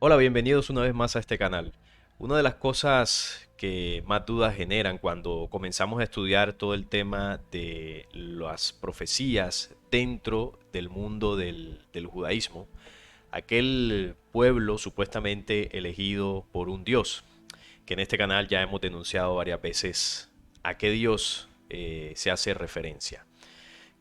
Hola, bienvenidos una vez más a este canal. Una de las cosas que más dudas generan cuando comenzamos a estudiar todo el tema de las profecías dentro del mundo del judaísmo, aquel pueblo supuestamente elegido por un Dios, que en este canal ya hemos denunciado varias veces a qué Dios se hace referencia,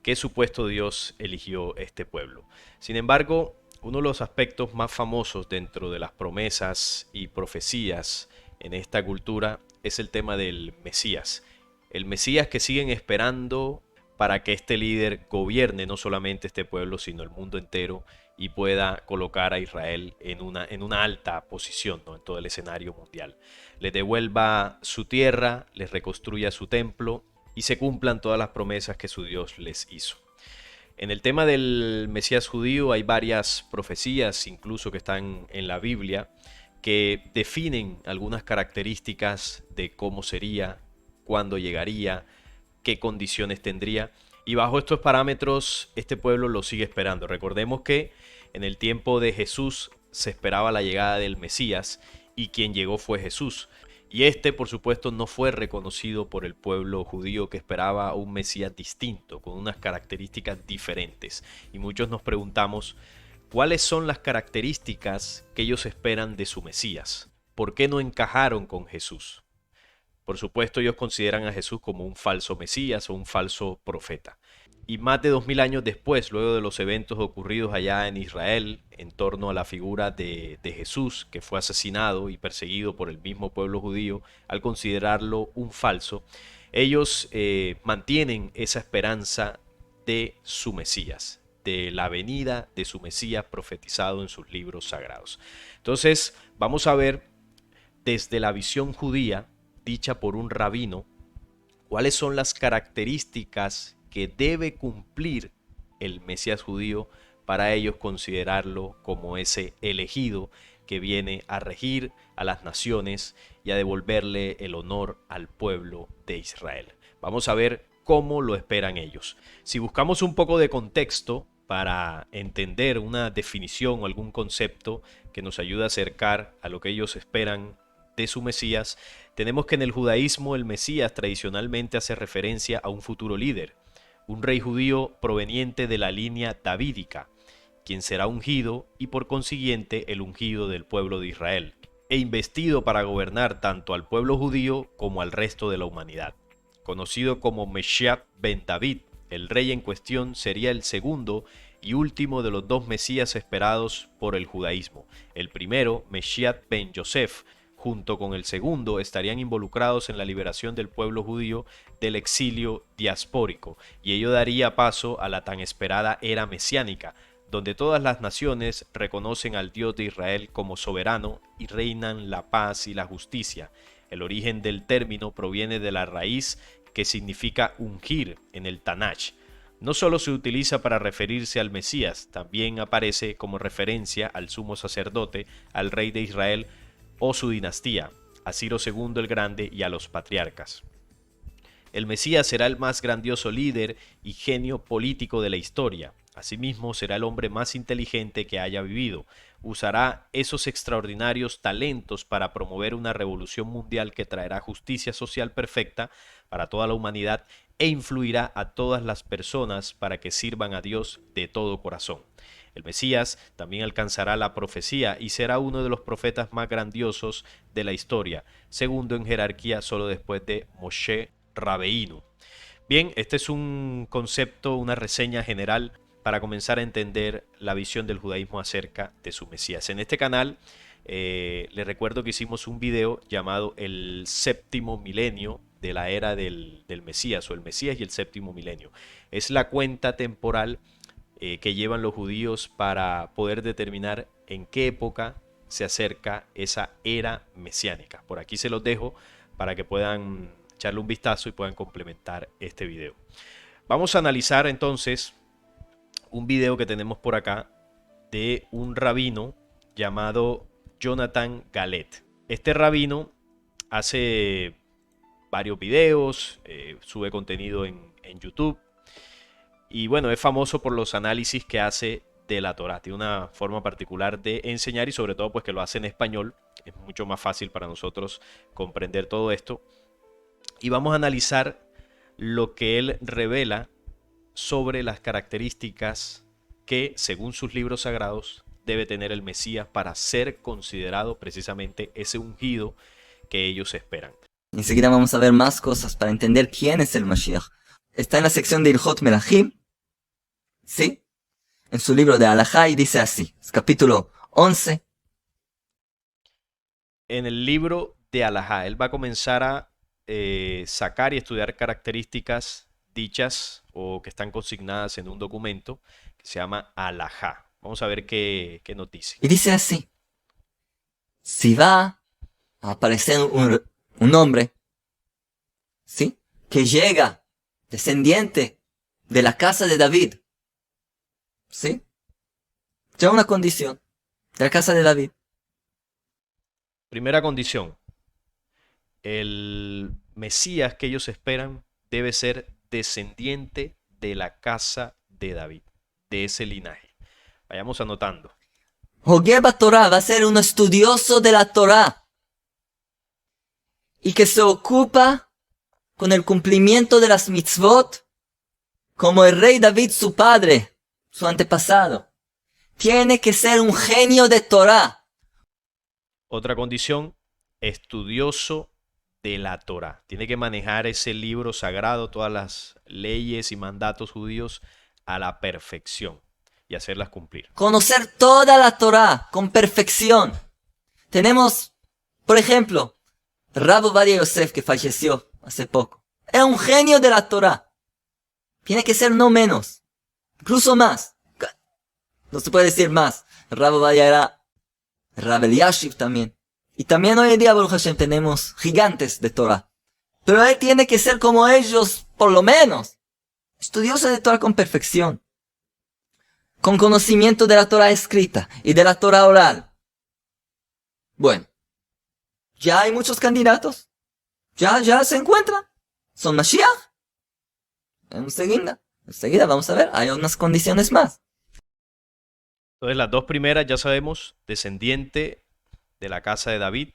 qué supuesto Dios eligió este pueblo. Sin embargo, uno de los aspectos más famosos dentro de las promesas y profecías en esta cultura es el tema del Mesías. El Mesías que siguen esperando para que este líder gobierne no solamente este pueblo, sino el mundo entero y pueda colocar a Israel en una alta posición, ¿no?, en todo el escenario mundial. Les devuelva su tierra, les reconstruya su templo y se cumplan todas las promesas que su Dios les hizo. En el tema del Mesías judío hay varias profecías, incluso que están en la Biblia, que definen algunas características de cómo sería, cuándo llegaría, qué condiciones tendría. Y bajo estos parámetros, este pueblo lo sigue esperando. Recordemos que en el tiempo de Jesús se esperaba la llegada del Mesías y quien llegó fue Jesús. Y este, por supuesto, no fue reconocido por el pueblo judío que esperaba un Mesías distinto, con unas características diferentes. Y muchos nos preguntamos, ¿cuáles son las características que ellos esperan de su Mesías? ¿Por qué no encajaron con Jesús? Por supuesto, ellos consideran a Jesús como un falso Mesías o un falso profeta. Y más de 2000 años después, luego de los eventos ocurridos allá en Israel en torno a la figura de Jesús, que fue asesinado y perseguido por el mismo pueblo judío, al considerarlo un falso, ellos mantienen esa esperanza de su Mesías, de la venida de su Mesías profetizado en sus libros sagrados. Entonces, vamos a ver desde la visión judía dicha por un rabino, cuáles son las características que debe cumplir el Mesías judío para ellos considerarlo como ese elegido que viene a regir a las naciones y a devolverle el honor al pueblo de Israel. Vamos a ver cómo lo esperan ellos. Si buscamos un poco de contexto para entender una definición o algún concepto que nos ayude a acercar a lo que ellos esperan de su Mesías, tenemos que en el judaísmo el Mesías tradicionalmente hace referencia a un futuro líder, un rey judío proveniente de la línea davídica, quien será ungido y por consiguiente el ungido del pueblo de Israel, e investido para gobernar tanto al pueblo judío como al resto de la humanidad. Conocido como Mesías ben David, el rey en cuestión sería el segundo y último de los dos Mesías esperados por el judaísmo. El primero, Mesías ben Yosef, junto con el segundo, estarían involucrados en la liberación del pueblo judío del exilio diaspórico, y ello daría paso a la tan esperada era mesiánica, donde todas las naciones reconocen al Dios de Israel como soberano y reinan la paz y la justicia. El origen del término proviene de la raíz que significa ungir en el Tanaj. No solo se utiliza para referirse al Mesías, también aparece como referencia al sumo sacerdote, al rey de Israel o su dinastía, a Ciro II el Grande y a los patriarcas. El Mesías será el más grandioso líder y genio político de la historia. Asimismo, será el hombre más inteligente que haya vivido. Usará esos extraordinarios talentos para promover una revolución mundial que traerá justicia social perfecta para toda la humanidad e influirá a todas las personas para que sirvan a Dios de todo corazón. El Mesías también alcanzará la profecía y será uno de los profetas más grandiosos de la historia, segundo en jerarquía solo después de Moshe Rabeinu. Bien, este es un concepto, una reseña general para comenzar a entender la visión del judaísmo acerca de su Mesías. En este canal les recuerdo que hicimos un video llamado El séptimo milenio de la era del Mesías, o el Mesías y el séptimo milenio. Es la cuenta temporal que llevan los judíos para poder determinar en qué época se acerca esa era mesiánica. Por aquí se los dejo para que puedan echarle un vistazo y puedan complementar este video. Vamos a analizar entonces un video que tenemos por acá de un rabino llamado Jonathan Galet. Este rabino hace varios videos, sube contenido en YouTube y bueno, es famoso por los análisis que hace de la Torá. Tiene una forma particular de enseñar y sobre todo pues que lo hace en español. Es mucho más fácil para nosotros comprender todo esto. Y vamos a analizar lo que él revela sobre las características que, según sus libros sagrados, debe tener el Mesías para ser considerado precisamente ese ungido que ellos esperan. Enseguida vamos a ver más cosas para entender quién es el Mashiach. Está en la sección de Ilhot Melahim, ¿sí? En su libro de Alajá y dice así, es capítulo 11. En el libro de Alajá, él va a comenzar a sacar y estudiar características dichas o que están consignadas en un documento que se llama Alajá. Vamos a ver qué nos dice. Y dice así, si va a aparecer un hombre, ¿sí? Que llega, descendiente de la casa de David, ¿sí? Ya una condición de la casa de David. Primera condición, el Mesías que ellos esperan debe ser descendiente de la casa de David, de ese linaje. Vayamos anotando. Hogeba Torah va a ser un estudioso de la Torah y que se ocupa con el cumplimiento de las mitzvot como el rey David, su padre, su antepasado. Tiene que ser un genio de Torah. Otra condición, estudioso de la Torá. Tiene que manejar ese libro sagrado, todas las leyes y mandatos judíos a la perfección y hacerlas cumplir. Conocer toda la Torah con perfección. Tenemos, por ejemplo, Rav Ovadia Yosef, que falleció hace poco. Era un genio de la Torah. Tiene que ser no menos, incluso más. No se puede decir más. Rav Ovadia era Rav Eliashiv también. Y también hoy en día, Baruch Hashem, tenemos gigantes de Torah. Pero él tiene que ser como ellos, por lo menos. Estudioso de Torah con perfección. Con conocimiento de la Torah escrita y de la Torah oral. Bueno. Ya hay muchos candidatos. Ya se encuentran. Son Mashiach. Enseguida vamos a ver. Hay unas condiciones más. Entonces las dos primeras ya sabemos, descendiente de la casa de David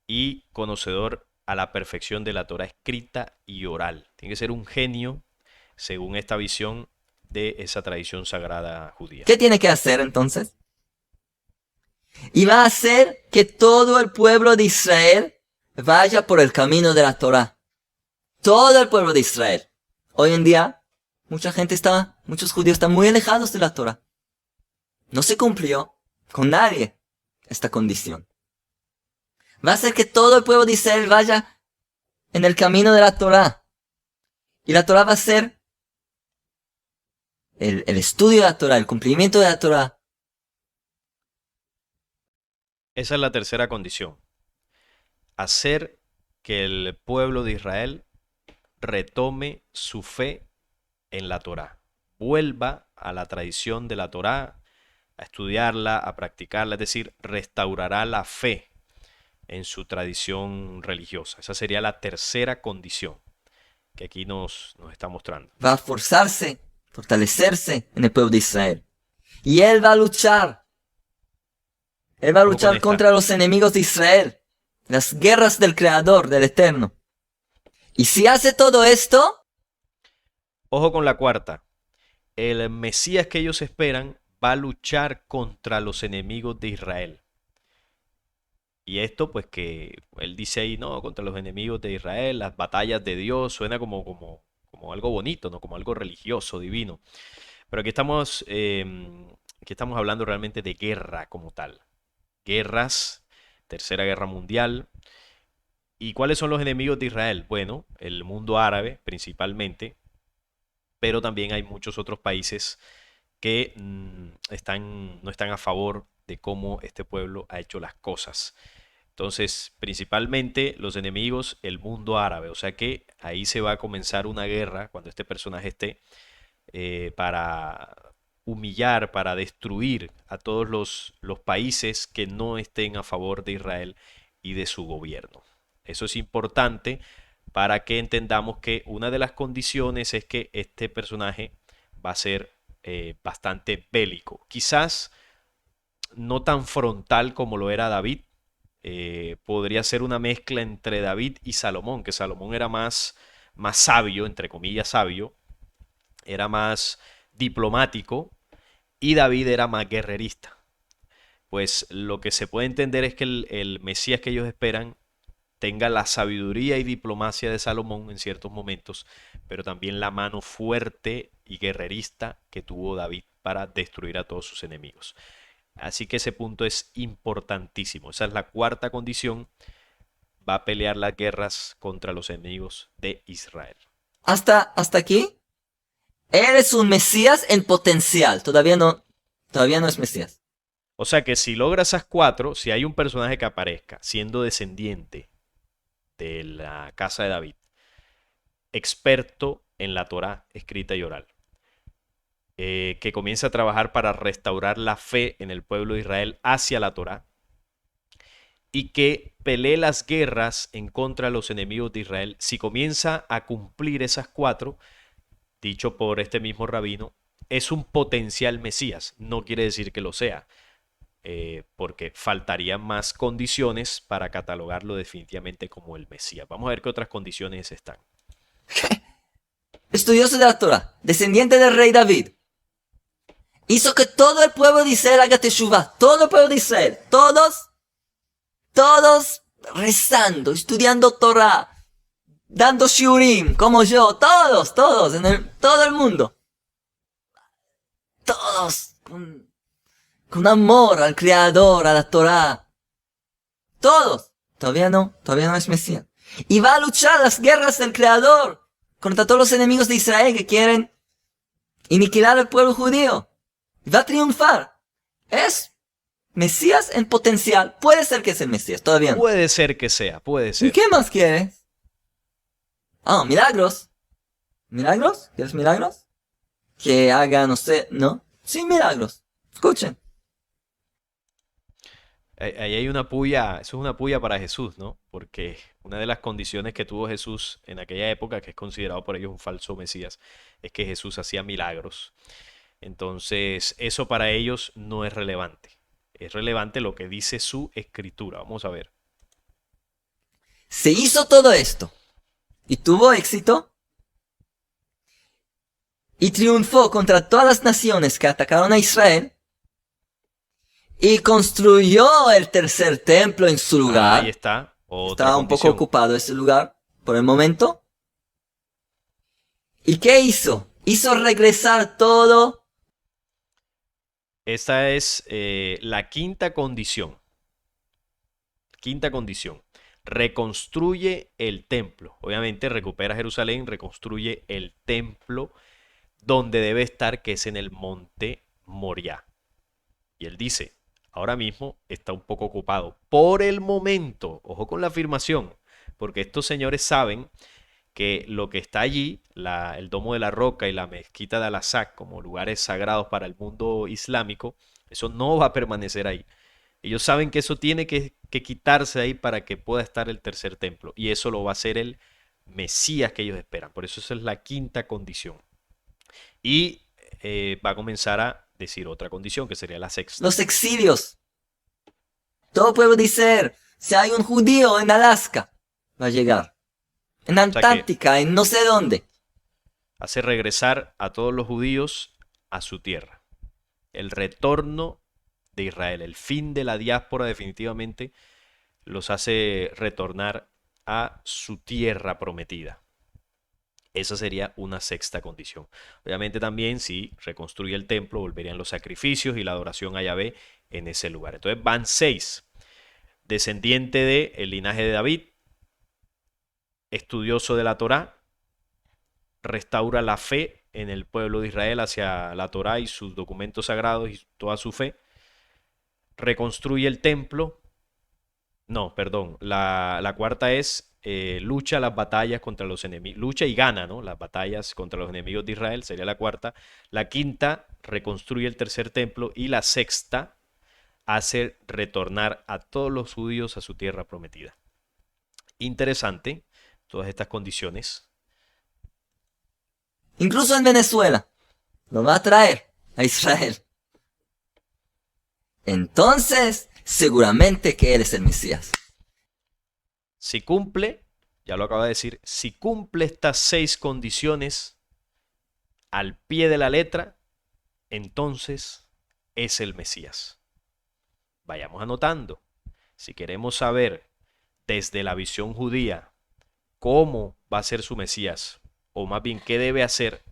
y conocedor a la perfección de la Torah escrita y oral. Tiene que ser un genio según esta visión de esa tradición sagrada judía. ¿Qué tiene que hacer entonces? Y va a hacer que todo el pueblo de Israel vaya por el camino de la Torah. Todo el pueblo de Israel. Hoy en día, muchos judíos están muy alejados de la Torah. No se cumplió con nadie esta condición. Va a hacer que todo el pueblo de Israel vaya en el camino de la Torah. Y la Torah va a ser el estudio de la Torah, el cumplimiento de la Torah. Esa es la tercera condición. Hacer que el pueblo de Israel retome su fe en la Torá. Vuelva a la tradición de la Torá, a estudiarla, a practicarla, es decir, restaurará la fe en su tradición religiosa. Esa sería la tercera condición que aquí nos está mostrando. Va a fortalecerse en el pueblo de Israel. Y él va a luchar. Él va a luchar contra los enemigos de Israel. Las guerras del Creador, del Eterno. Y si hace todo esto... Ojo con la cuarta. El Mesías que ellos esperan va a luchar contra los enemigos de Israel. Y esto, pues que él dice ahí, no, contra los enemigos de Israel, las batallas de Dios, suena como algo bonito, ¿no? Como algo religioso, divino. Pero aquí estamos hablando realmente de guerra como tal. Guerras, Tercera Guerra Mundial. ¿Y cuáles son los enemigos de Israel? Bueno, el mundo árabe principalmente, pero también hay muchos otros países que no están a favor de cómo este pueblo ha hecho las cosas. Entonces, principalmente los enemigos, el mundo árabe. O sea que ahí se va a comenzar una guerra cuando este personaje esté para humillar, para destruir a todos los países que no estén a favor de Israel y de su gobierno. Eso es importante para que entendamos que una de las condiciones es que este personaje va a ser bastante bélico. Quizás no tan frontal como lo era David. Podría ser una mezcla entre David y Salomón, que Salomón era más sabio, entre comillas sabio, era más diplomático y David era más guerrerista. Pues lo que se puede entender es que el Mesías que ellos esperan tenga la sabiduría y diplomacia de Salomón en ciertos momentos, pero también la mano fuerte y guerrerista que tuvo David para destruir a todos sus enemigos. Así que ese punto es importantísimo. Esa es la cuarta condición. Va a pelear las guerras contra los enemigos de Israel. Hasta aquí, eres un Mesías en potencial. Todavía no es Mesías. O sea que si logra esas cuatro, si hay un personaje que aparezca siendo descendiente de la casa de David, experto en la Torá escrita y oral, que comienza a trabajar para restaurar la fe en el pueblo de Israel hacia la Torá, y que pelee las guerras en contra de los enemigos de Israel, si comienza a cumplir esas cuatro, dicho por este mismo rabino, es un potencial Mesías. No quiere decir que lo sea, porque faltarían más condiciones para catalogarlo definitivamente como el Mesías. Vamos a ver qué otras condiciones están. Estudioso de la Torah, descendiente del rey David. Hizo que todo el pueblo de Israel haga teshuvah. Todo el pueblo de Israel. Todos rezando, estudiando Torah, dando shiurim, como yo. Todos, todo el mundo. Todos con amor al Creador, a la Torah. Todos. Todavía no es Mesías. Y va a luchar las guerras del Creador contra todos los enemigos de Israel que quieren aniquilar al pueblo judío. Y va a triunfar. Es Mesías en potencial. Puede ser que es el Mesías, todavía no. Puede ser que sea, puede ¿Y ser. qué más quieres? Milagros. ¿Milagros? ¿Quieres milagros? Que haga, no sé, ¿no? Sí, milagros. Escuchen. Ahí hay una puya, eso es una puya para Jesús, ¿no? Porque una de las condiciones que tuvo Jesús en aquella época, que es considerado por ellos un falso Mesías, es que Jesús hacía milagros. Entonces, eso para ellos no es relevante. Es relevante lo que dice su escritura. Vamos a ver. Se hizo todo esto. Y tuvo éxito. Y triunfó contra todas las naciones que atacaron a Israel. Y construyó el tercer templo en su lugar. Ahí está. Otra Estaba un poco condición. ocupado ese lugar por el momento. ¿Y qué hizo? Hizo regresar todo. Esta es la quinta condición. Quinta condición. Reconstruye el templo. Obviamente recupera Jerusalén, reconstruye el templo donde debe estar, que es en el monte Moriah. Y él dice, ahora mismo está un poco ocupado. Por el momento, ojo con la afirmación, porque estos señores saben que lo que está allí, el Domo de la Roca y la Mezquita de Al-Aqsa, como lugares sagrados para el mundo islámico, eso no va a permanecer ahí. Ellos saben que eso tiene que quitarse ahí para que pueda estar el tercer templo. Y eso lo va a hacer el Mesías que ellos esperan. Por eso esa es la quinta condición. Y va a comenzar a decir otra condición, que sería la sexta. Los exilios. Todo pueblo dice, si hay un judío en Alaska, va a llegar. En Antártica, en no sé dónde. Hace regresar a todos los judíos a su tierra. El retorno de Israel, el fin de la diáspora definitivamente los hace retornar a su tierra prometida. Esa sería una sexta condición. Obviamente también si reconstruye el templo, volverían los sacrificios y la adoración a Yahvé en ese lugar. Entonces van 6. Descendiente del linaje de David, estudioso de la Torá, restaura la fe en el pueblo de Israel hacia la Torá y sus documentos sagrados y toda su fe, reconstruye el templo. No, perdón, la cuarta es lucha las batallas contra los enemigos, lucha y gana, ¿no? Las batallas contra los enemigos de Israel, sería la cuarta. La quinta, reconstruye el tercer templo. Y la sexta, hace retornar a todos los judíos a su tierra prometida. Interesante, todas estas condiciones. Incluso en Venezuela. Lo va a traer. a Israel. Entonces, seguramente que Él es el Mesías. Si cumple, ya lo acabo de decir, si cumple estas 6 condiciones al pie de la letra, entonces es el Mesías. Vayamos anotando. Si queremos saber desde la visión judía cómo va a ser su Mesías, o más bien qué debe hacer,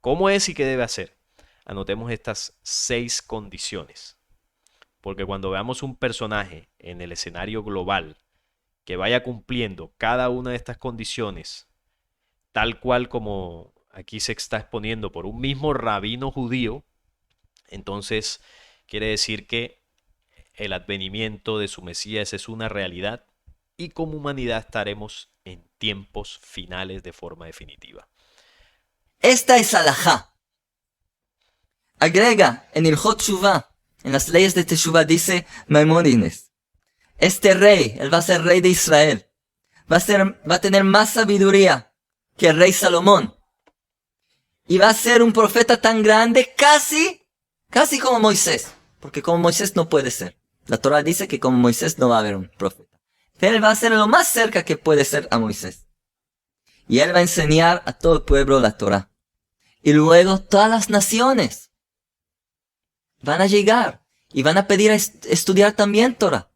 cómo es y qué debe hacer, anotemos estas 6 condiciones. Porque cuando veamos un personaje en el escenario global que vaya cumpliendo cada una de estas condiciones, tal cual como aquí se está exponiendo por un mismo rabino judío, entonces quiere decir que el advenimiento de su Mesías es una realidad y como humanidad estaremos en tiempos finales de forma definitiva. Esta es Alajá. Agrega en Ilhot Shuvah, en las leyes de Teshuvah, dice Maimónides: este rey, él va a ser rey de Israel, va a tener más sabiduría que el rey Salomón, y va a ser un profeta tan grande, casi como Moisés, porque como Moisés no puede ser. La Torah dice que como Moisés no va a haber un profeta, pero él va a ser lo más cerca que puede ser a Moisés, y él va a enseñar a todo el pueblo la Torah, y luego todas las naciones van a llegar y van a pedir a estudiar también Torah.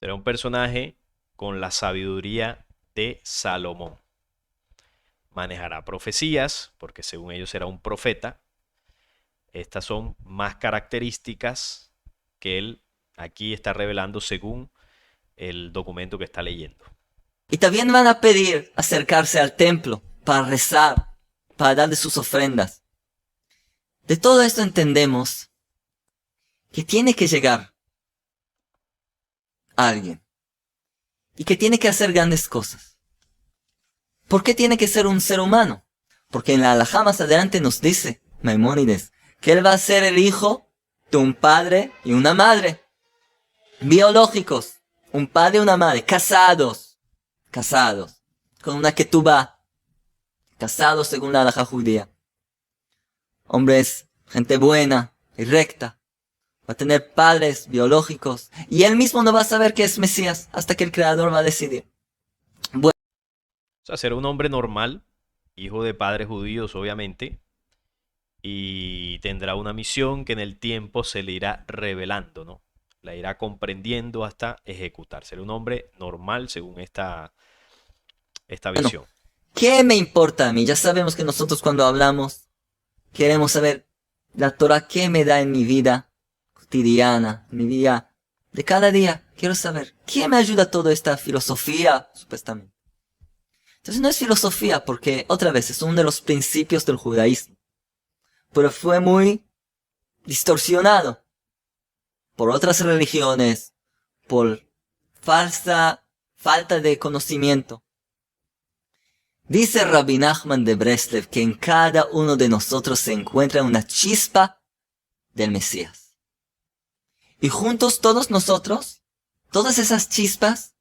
Será un personaje con la sabiduría de Salomón. Manejará profecías, porque según ellos será un profeta. Estas son más características que él aquí está revelando según el documento que está leyendo. Y también van a pedir acercarse al templo para rezar, para darle sus ofrendas. De todo esto entendemos que tiene que llegar alguien y que tiene que hacer grandes cosas. ¿Por qué tiene que ser un ser humano? Porque en la Alajá más adelante nos dice Maimónides que él va a ser el hijo de un padre y una madre, biológicos, un padre y una madre, casados, con una ketubá, casados según la Alajá judía. Hombres, gente buena y recta. Va a tener padres biológicos. Y él mismo no va a saber que es Mesías hasta que el Creador va a decidir. O sea, será un hombre normal, hijo de padres judíos, obviamente, y tendrá una misión que en el tiempo se le irá revelando, ¿no? La irá comprendiendo hasta ejecutar. Será un hombre normal según esta Bueno, visión. ¿qué me importa a mí? Ya sabemos que nosotros cuando hablamos queremos saber la Torah, ¿qué me da en mi vida cotidiana, en mi vida de cada día? Quiero saber, ¿qué me ayuda toda esta filosofía, supuestamente? Entonces no es filosofía porque, otra vez, es uno de los principios del judaísmo. Pero fue muy distorsionado por otras religiones, por falta de conocimiento. Dice Rabbi Nachman de Breslev que en cada uno de nosotros se encuentra una chispa del Mesías. Y juntos todos nosotros, todas esas chispas,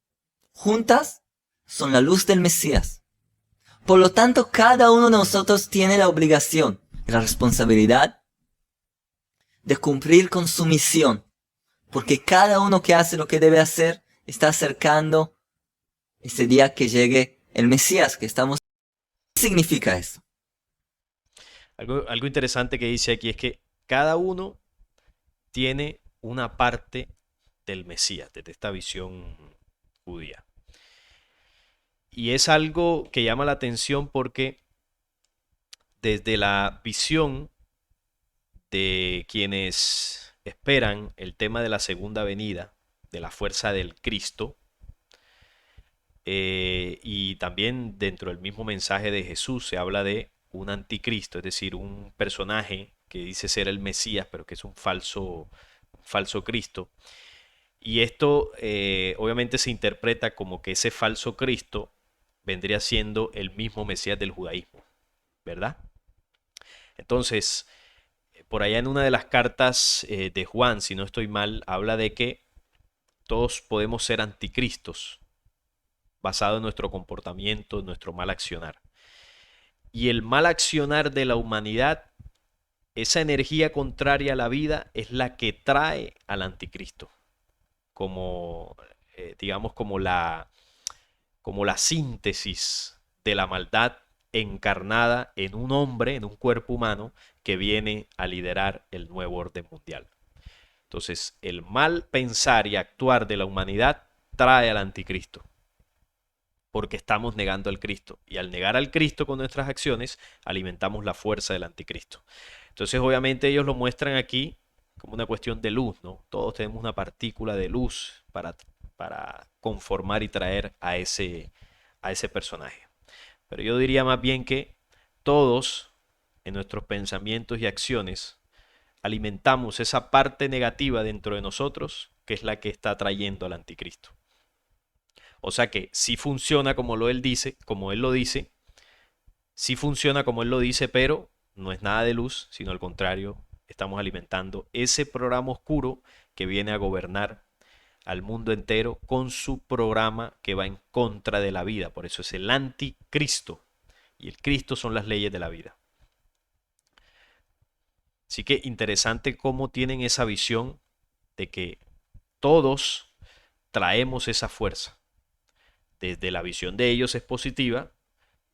juntas, son la luz del Mesías. Por lo tanto, cada uno de nosotros tiene la obligación y la responsabilidad de cumplir con su misión. Porque cada uno que hace lo que debe hacer está acercando ese día que llegue el Mesías que estamos. ¿Qué significa eso? Algo interesante que dice aquí es que cada uno tiene una parte del Mesías, desde esta visión judía. Y es algo que llama la atención porque desde la visión de quienes esperan el tema de la segunda venida, de la fuerza del Cristo, y también dentro del mismo mensaje de Jesús se habla de un anticristo, es decir, un personaje que dice ser el Mesías, pero que es un falso Cristo. Y esto obviamente se interpreta como que ese falso Cristo vendría siendo el mismo Mesías del judaísmo, ¿verdad? Entonces, por allá en una de las cartas de Juan, si no estoy mal, habla de que todos podemos ser anticristos, basado en nuestro comportamiento, en nuestro mal accionar. Y el mal accionar de la humanidad esa energía contraria a la vida es la que trae al anticristo, como, digamos, como la síntesis de la maldad encarnada en un hombre, en un cuerpo humano, que viene a liderar el nuevo orden mundial. Entonces, el mal pensar y actuar de la humanidad trae al anticristo, porque estamos negando al Cristo. Y al negar al Cristo con nuestras acciones, alimentamos la fuerza del anticristo. Entonces, obviamente, ellos lo muestran aquí como una cuestión de luz, ¿no? Todos tenemos una partícula de luz para conformar y traer a ese personaje. Pero yo diría más bien que todos en nuestros pensamientos y acciones alimentamos esa parte negativa dentro de nosotros que es la que está trayendo al anticristo. O sea que sí funciona como él lo dice, sí funciona como él lo dice, pero no es nada de luz, sino al contrario, estamos alimentando ese programa oscuro que viene a gobernar al mundo entero con su programa que va en contra de la vida. Por eso es el anticristo. Y el Cristo son las leyes de la vida. Así que interesante cómo tienen esa visión de que todos traemos esa fuerza. Desde la visión de ellos es positiva,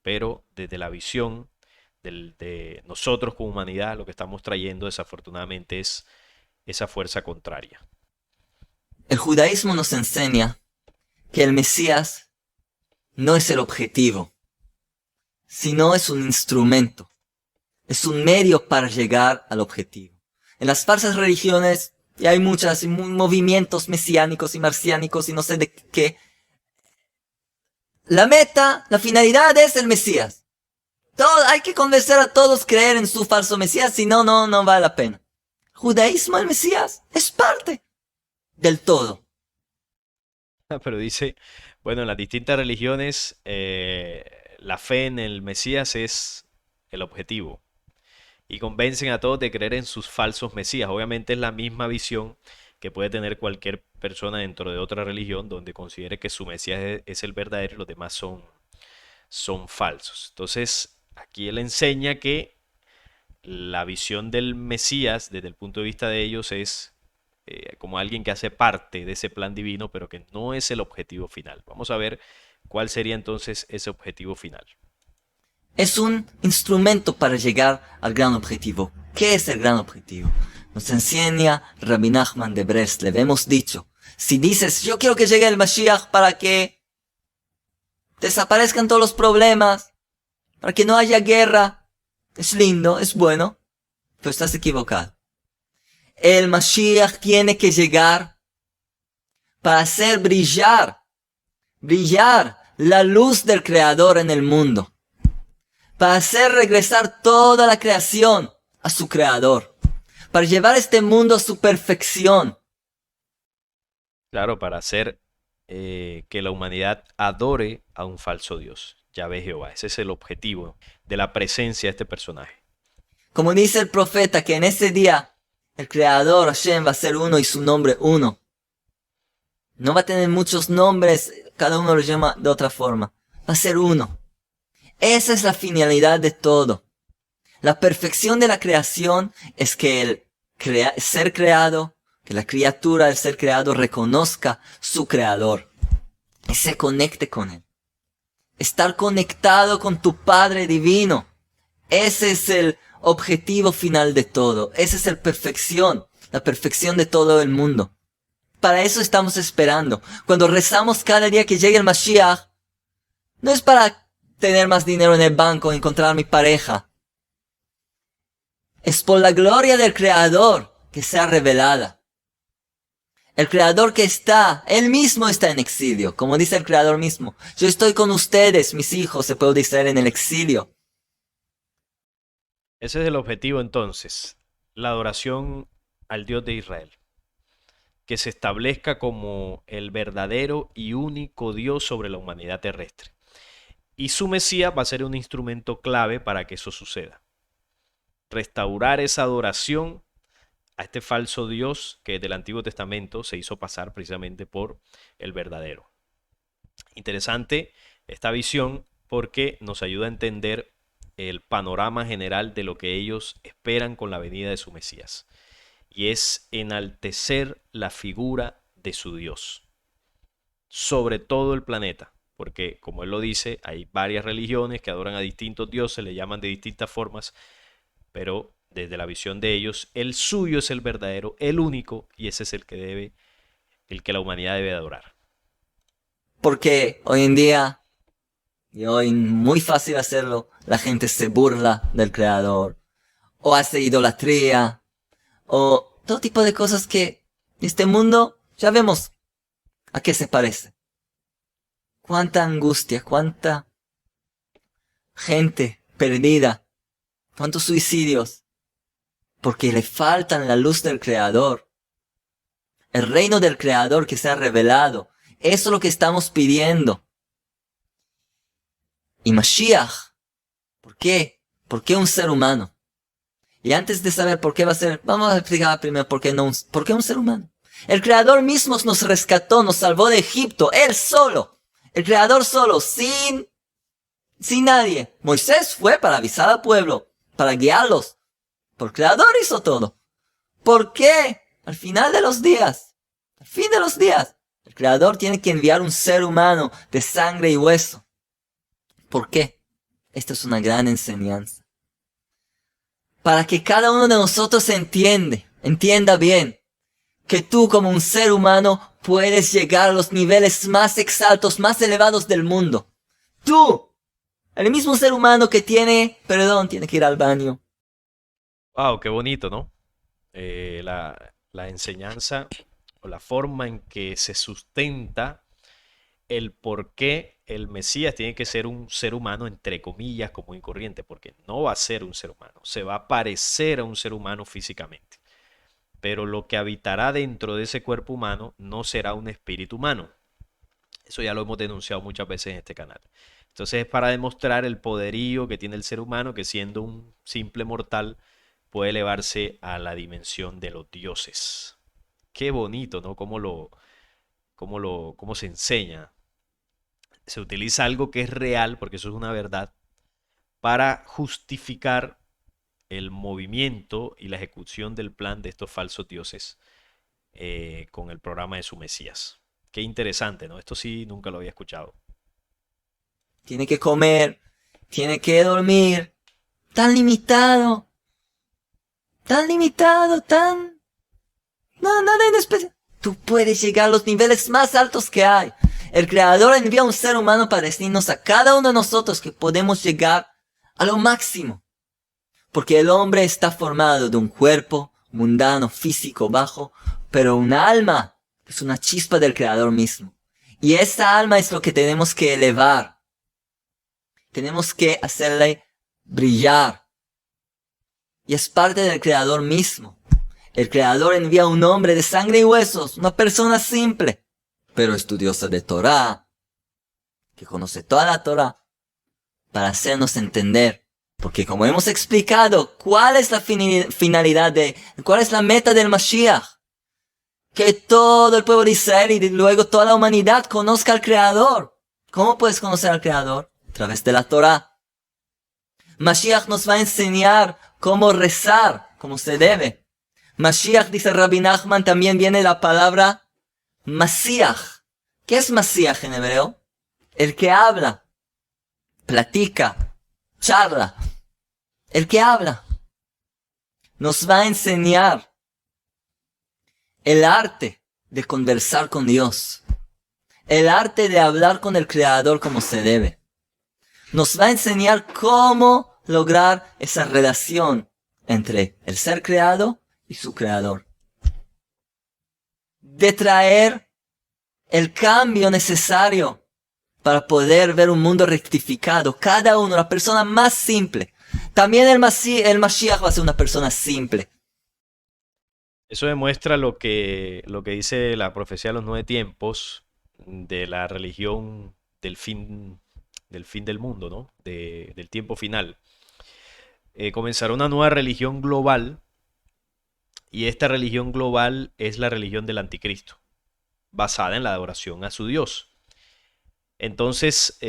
pero desde la visión de nosotros como humanidad, lo que estamos trayendo desafortunadamente es esa fuerza contraria. El judaísmo nos enseña que el Mesías no es el objetivo, sino es un instrumento, es un medio para llegar al objetivo. En las falsas religiones, y hay muchos movimientos mesiánicos y marciánicos y no sé de qué, la meta, la finalidad es el Mesías. Hay que convencer a todos a creer en su falso Mesías, si no, no vale la pena. Judaísmo, el Mesías, es parte del todo. Pero dice, bueno, en las distintas religiones, la fe en el Mesías es el objetivo. Y convencen a todos de creer en sus falsos Mesías. Obviamente es la misma visión que puede tener cualquier persona dentro de otra religión donde considere que su Mesías es el verdadero y los demás son falsos. Entonces, aquí él enseña que la visión del Mesías desde el punto de vista de ellos es como alguien que hace parte de ese plan divino, pero que no es el objetivo final. Vamos a ver cuál sería entonces ese objetivo final. Es un instrumento para llegar al gran objetivo. ¿Qué es el gran objetivo? Nos enseña Rabbi Nachman de Breslev. Hemos dicho, si dices, yo quiero que llegue el Mashiach para que desaparezcan todos los problemas, para que no haya guerra, es lindo, es bueno, pero estás equivocado. El Mashiach tiene que llegar para hacer brillar la luz del Creador en el mundo. Para hacer regresar toda la creación a su Creador. Para llevar este mundo a su perfección. Claro, para hacer que la humanidad adore a un falso Dios, Yahvé Jehová. Ese es el objetivo de la presencia de este personaje. Como dice el profeta, que en ese día el Creador Hashem va a ser uno y su nombre uno. No va a tener muchos nombres, cada uno lo llama de otra forma. Va a ser uno. Esa es la finalidad de todo. La perfección de la creación es que el ser creado, que la criatura, el ser creado, reconozca su creador y se conecte con él. Estar conectado con tu Padre Divino. Ese es el objetivo final de todo. Esa es la perfección de todo el mundo. Para eso estamos esperando. Cuando rezamos cada día que llegue el Mashiach, no es para tener más dinero en el banco, encontrar a mi pareja. Es por la gloria del Creador que sea revelada. El Creador que Él mismo está en exilio, como dice el Creador mismo. Yo estoy con ustedes, mis hijos, se puede decir en el exilio. Ese es el objetivo entonces, la adoración al Dios de Israel. Que se establezca como el verdadero y único Dios sobre la humanidad terrestre. Y su Mesías va a ser un instrumento clave para que eso suceda. Restaurar esa adoración a este falso Dios que desde el Antiguo Testamento se hizo pasar precisamente por el verdadero. Interesante esta visión porque nos ayuda a entender el panorama general de lo que ellos esperan con la venida de su Mesías. Y es enaltecer la figura de su Dios sobre todo el planeta. Porque, como él lo dice, hay varias religiones que adoran a distintos dioses, le llaman de distintas formas, pero desde la visión de ellos, el suyo es el verdadero, el único, y ese es el que la humanidad debe adorar. Porque hoy en día, y hoy muy fácil hacerlo, la gente se burla del creador, o hace idolatría, o todo tipo de cosas que este mundo ya vemos a qué se parece. Cuánta angustia, cuánta gente perdida, cuántos suicidios, porque le faltan la luz del creador. El reino del creador que se ha revelado. Eso es lo que estamos pidiendo. Y Mashiach, ¿por qué? ¿Por qué un ser humano? Y antes de saber por qué va a ser, vamos a explicar primero por qué un ser humano. El creador mismo nos rescató, nos salvó de Egipto, él solo. El creador solo, sin nadie. Moisés fue para avisar al pueblo, para guiarlos. Pero el creador hizo todo. ¿Por qué? Al final de los días, al fin de los días, el creador tiene que enviar un ser humano de sangre y hueso. ¿Por qué? Esta es una gran enseñanza. Para que cada uno de nosotros entienda bien, que tú como un ser humano puedes llegar a los niveles más exaltos, más elevados del mundo. Tú, el mismo ser humano que tiene que ir al baño. Wow, qué bonito, ¿no? La enseñanza o la forma en que se sustenta el por qué el Mesías tiene que ser un ser humano, entre comillas, común y corriente, porque no va a ser un ser humano, se va a parecer a un ser humano físicamente, pero lo que habitará dentro de ese cuerpo humano no será un espíritu humano. Eso ya lo hemos denunciado muchas veces en este canal. Entonces es para demostrar el poderío que tiene el ser humano, que siendo un simple mortal puede elevarse a la dimensión de los dioses. Qué bonito, ¿no? Cómo se enseña. Se utiliza algo que es real, porque eso es una verdad, para justificar el movimiento y la ejecución del plan de estos falsos dioses con el programa de su Mesías. Qué interesante, ¿no? Esto sí nunca lo había escuchado. Tiene que comer, tiene que dormir. Tan limitado. No, nada en especial. Tú puedes llegar a los niveles más altos que hay. El Creador envía a un ser humano para decirnos a cada uno de nosotros que podemos llegar a lo máximo. Porque el hombre está formado de un cuerpo mundano, físico, bajo, pero un alma es una chispa del Creador mismo. Y esa alma es lo que tenemos que elevar. Tenemos que hacerle brillar. Y es parte del Creador mismo. El Creador envía a un hombre de sangre y huesos, una persona simple, pero estudiosa de Torah, que conoce toda la Torah, para hacernos entender. Porque como hemos explicado, ¿cuál es la finalidad cuál es la meta del Mashiach? Que todo el pueblo de Israel y luego toda la humanidad conozca al Creador. ¿Cómo puedes conocer al Creador? A través de la Torah. Mashiach nos va a enseñar cómo rezar, como se debe. Mashiach, dice Rabbi Nachman, también viene la palabra Masiach. ¿Qué es Masiach en hebreo? El que habla, platica, charla. El que habla. Nos va a enseñar el arte de conversar con Dios. El arte de hablar con el Creador como se debe. Nos va a enseñar cómo lograr esa relación entre el ser creado y su Creador. De traer el cambio necesario para poder ver un mundo rectificado. Cada uno, la persona más simple. También el Mashiach va a ser una persona simple. Eso demuestra lo que dice la profecía de los 9 tiempos de la religión del fin del mundo, ¿no? Del tiempo final. Comenzará una nueva religión global y esta religión global es la religión del anticristo, basada en la adoración a su Dios. Entonces,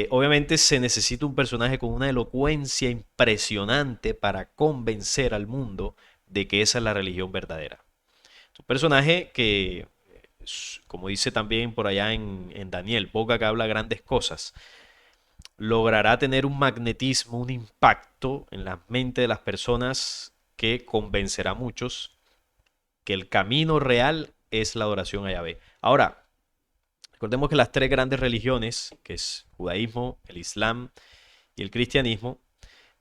obviamente se necesita un personaje con una elocuencia impresionante para convencer al mundo de que esa es la religión verdadera. Un personaje que, como dice también por allá en Daniel, boca que habla grandes cosas, logrará tener un magnetismo, un impacto en la mente de las personas que convencerá a muchos que el camino real es la adoración a Yahvé. Ahora, recordemos que las tres grandes religiones, que es judaísmo, el islam y el cristianismo,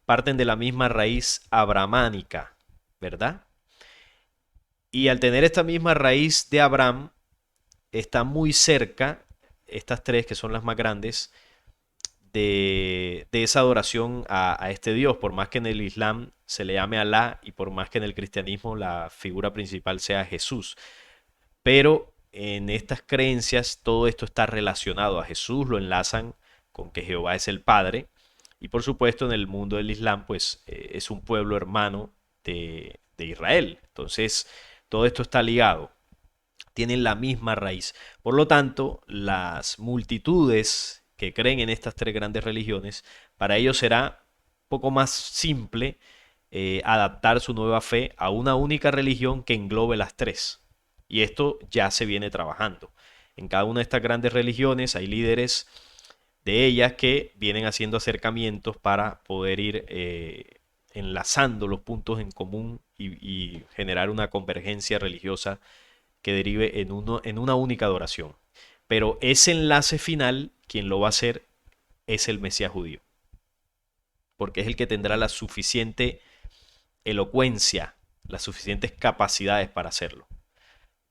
parten de la misma raíz abramánica, ¿verdad? Y al tener esta misma raíz de Abraham, está muy cerca, estas tres que son las más grandes, de esa adoración a este Dios, por más que en el Islam se le llame Alá y por más que en el cristianismo la figura principal sea Jesús. Pero en estas creencias todo esto está relacionado a Jesús, lo enlazan con que Jehová es el Padre. Y por supuesto en el mundo del Islam pues es un pueblo hermano de Israel. Entonces todo esto está ligado, tienen la misma raíz. Por lo tanto, las multitudes que creen en estas tres grandes religiones, para ellos será un poco más simple adaptar su nueva fe a una única religión que englobe las tres. Y esto ya se viene trabajando. En cada una de estas grandes religiones hay líderes de ellas que vienen haciendo acercamientos para poder ir enlazando los puntos en común y generar una convergencia religiosa que derive en una única adoración. Pero ese enlace final, quien lo va a hacer es el Mesías judío, porque es el que tendrá la suficiente elocuencia, las suficientes capacidades para hacerlo.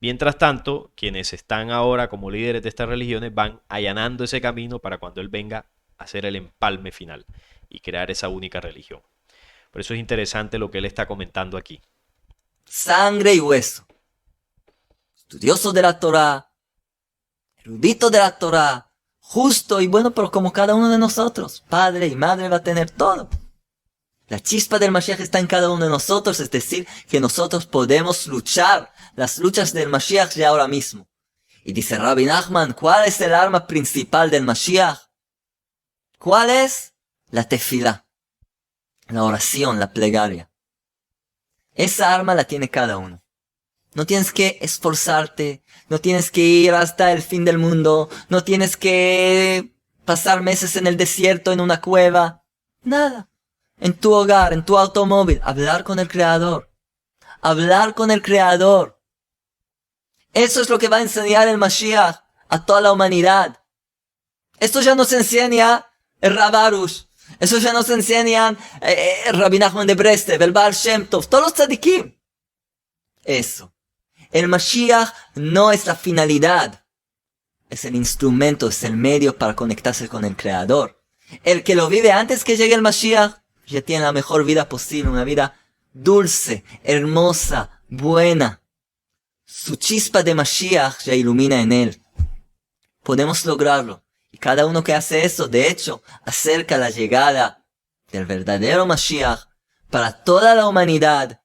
Mientras tanto, quienes están ahora como líderes de estas religiones van allanando ese camino para cuando Él venga a hacer el empalme final y crear esa única religión. Por eso es interesante lo que Él está comentando aquí. Sangre y hueso. Estudioso de la Torá, erudito de la Torá, justo y bueno, pero como cada uno de nosotros, padre y madre va a tener todo. La chispa del Mashiach está en cada uno de nosotros, es decir, que nosotros podemos luchar las luchas del Mashiach ya ahora mismo. Y dice Rabbi Nachman, ¿cuál es el arma principal del Mashiach? ¿Cuál es? La tefilá, la oración, la plegaria. Esa arma la tiene cada uno. No tienes que esforzarte, no tienes que ir hasta el fin del mundo, no tienes que pasar meses en el desierto, en una cueva. Nada. En tu hogar, en tu automóvil, hablar con el Creador. Hablar con el Creador. Eso es lo que va a enseñar el Mashiach a toda la humanidad. Esto ya nos enseña el Rav Arush. Eso ya nos enseña el Rabbi Nachman de Breslev, el Baal Shem Tov, todos los tzadikim. Eso. El Mashiach no es la finalidad. Es el instrumento, es el medio para conectarse con el Creador. El que lo vive antes que llegue el Mashiach ya tiene la mejor vida posible, una vida dulce, hermosa, buena. Su chispa de Mashiach ya ilumina en él. Podemos lograrlo. Y cada uno que hace eso, de hecho, acerca la llegada del verdadero Mashiach para toda la humanidad.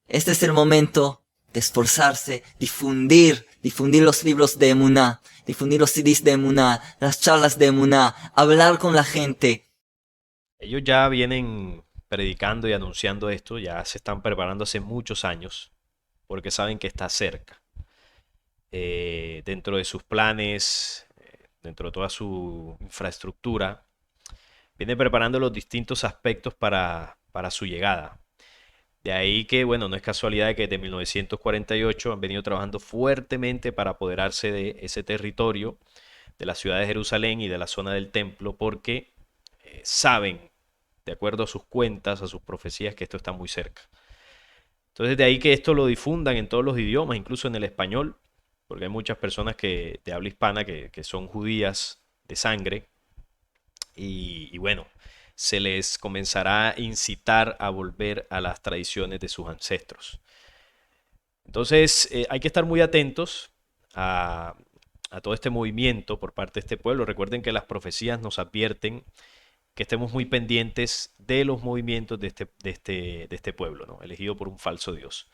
Este es el momento de esforzarse, difundir los libros de Emuná, difundir los CDs de Emuná, las charlas de Emuná, hablar con la gente. Ellos ya vienen predicando y anunciando esto, ya se están preparando hace muchos años, porque saben que está cerca. Dentro de sus planes, dentro de toda su infraestructura, viene preparando los distintos aspectos para su llegada. De ahí que, bueno, no es casualidad de que desde 1948 han venido trabajando fuertemente para apoderarse de ese territorio, de la ciudad de Jerusalén y de la zona del templo, porque saben, de acuerdo a sus cuentas, a sus profecías, que esto está muy cerca. Entonces de ahí que esto lo difundan en todos los idiomas, incluso en el español, porque hay muchas personas de habla hispana que son judías de sangre y bueno, se les comenzará a incitar a volver a las tradiciones de sus ancestros. Entonces hay que estar muy atentos a todo este movimiento por parte de este pueblo. Recuerden que las profecías nos advierten que estemos muy pendientes de los movimientos de este pueblo, ¿no? Elegido por un falso Dios.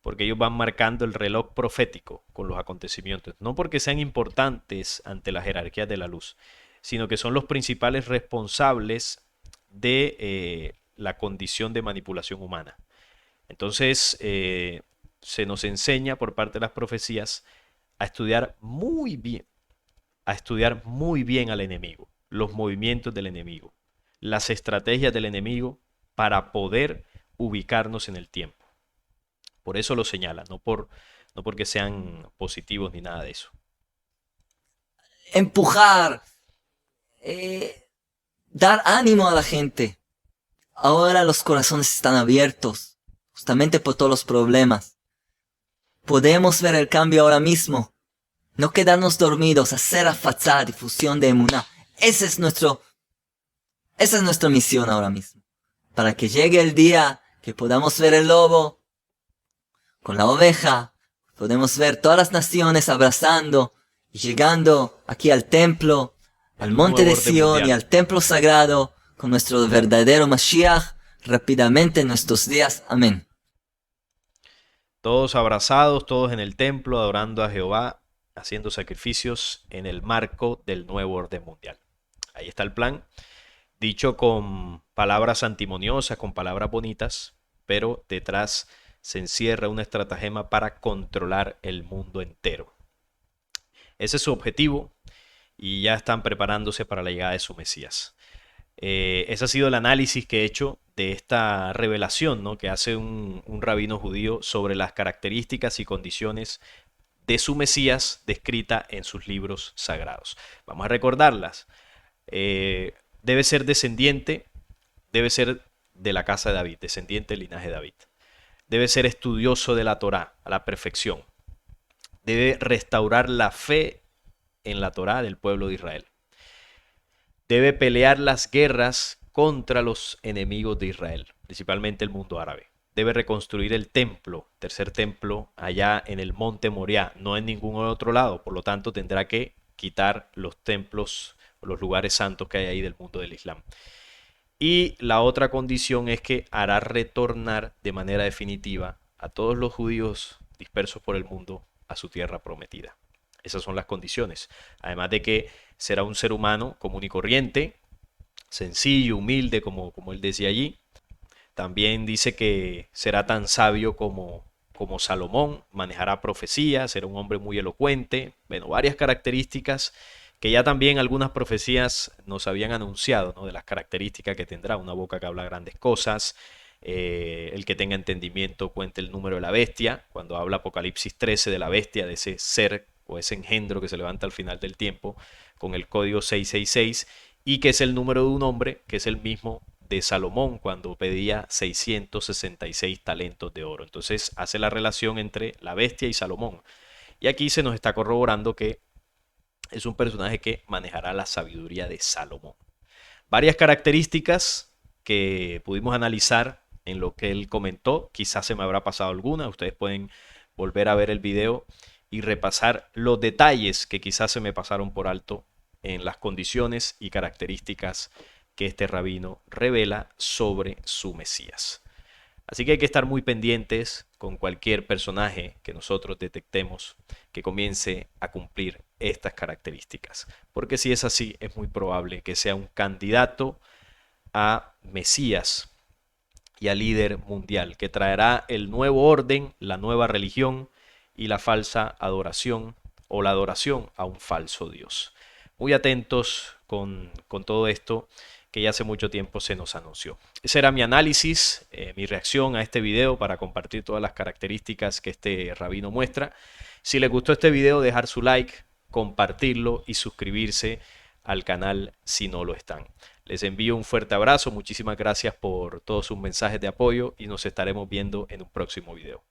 Porque ellos van marcando el reloj profético con los acontecimientos. No porque sean importantes ante las jerarquías de la luz, sino que son los principales responsables de la condición de manipulación humana. Entonces, se nos enseña por parte de las profecías a estudiar muy bien, al enemigo, los movimientos del enemigo, las estrategias del enemigo para poder ubicarnos en el tiempo. Por eso lo señala, no porque sean positivos ni nada de eso. Empujar, eh, dar ánimo a la gente. Ahora los corazones están abiertos, justamente por todos los problemas. Podemos ver el cambio ahora mismo. No quedarnos dormidos, hacer afatzá, difusión de emuná. Esa es nuestra misión ahora mismo. Para que llegue el día que podamos ver el lobo con la oveja, podemos ver todas las naciones abrazando y llegando aquí al templo, al monte de Sion y al templo sagrado con nuestro verdadero Mashiach rápidamente en nuestros días. Amén. Todos abrazados, todos en el templo, adorando a Jehová, haciendo sacrificios en el marco del nuevo orden mundial. Ahí está el plan, dicho con palabras antimoniosas, con palabras bonitas, pero detrás se encierra una estratagema para controlar el mundo entero. Ese es su objetivo y ya están preparándose para la llegada de su Mesías. Ese ha sido el análisis que he hecho de esta revelación, ¿no?, que hace un rabino judío sobre las características y condiciones de su Mesías descrita en sus libros sagrados. Vamos a recordarlas. Debe ser descendiente, debe ser de la casa de David, descendiente del linaje de David. Debe ser estudioso de la Torá a la perfección. Debe restaurar la fe en la Torá del pueblo de Israel. Debe pelear las guerras contra los enemigos de Israel, principalmente el mundo árabe. Debe reconstruir el templo, tercer templo, allá en el monte Moriah, no en ningún otro lado. Por lo tanto, tendrá que quitar los templos, los lugares santos que hay ahí del mundo del Islam. Y la otra condición es que hará retornar de manera definitiva a todos los judíos dispersos por el mundo a su tierra prometida. Esas son las condiciones. Además de que será un ser humano común y corriente, sencillo, humilde, como él decía allí. También dice que será tan sabio como Salomón, manejará profecías, será un hombre muy elocuente. Bueno, varias características que ya también algunas profecías nos habían anunciado, ¿no?, de las características que tendrá. Una boca que habla grandes cosas, el que tenga entendimiento cuente el número de la bestia, cuando habla Apocalipsis 13 de la bestia, de ese ser o ese engendro que se levanta al final del tiempo con el código 666, y que es el número de un hombre, que es el mismo de Salomón cuando pedía 666 talentos de oro. Entonces hace la relación entre la bestia y Salomón. Y aquí se nos está corroborando que es un personaje que manejará la sabiduría de Salomón. Varias características que pudimos analizar en lo que él comentó. Quizás se me habrá pasado alguna. Ustedes pueden volver a ver el video y repasar los detalles que quizás se me pasaron por alto en las condiciones y características que este rabino revela sobre su Mesías. Así que hay que estar muy pendientes con cualquier personaje que nosotros detectemos que comience a cumplir estas características. Porque si es así, es muy probable que sea un candidato a Mesías y a líder mundial, que traerá el nuevo orden, la nueva religión y la falsa adoración o la adoración a un falso Dios. Muy atentos con todo esto que ya hace mucho tiempo se nos anunció. Ese era mi análisis, mi reacción a este video para compartir todas las características que este rabino muestra. Si les gustó este video, dejar su like, compartirlo y suscribirse al canal si no lo están. Les envío un fuerte abrazo, muchísimas gracias por todos sus mensajes de apoyo y nos estaremos viendo en un próximo video.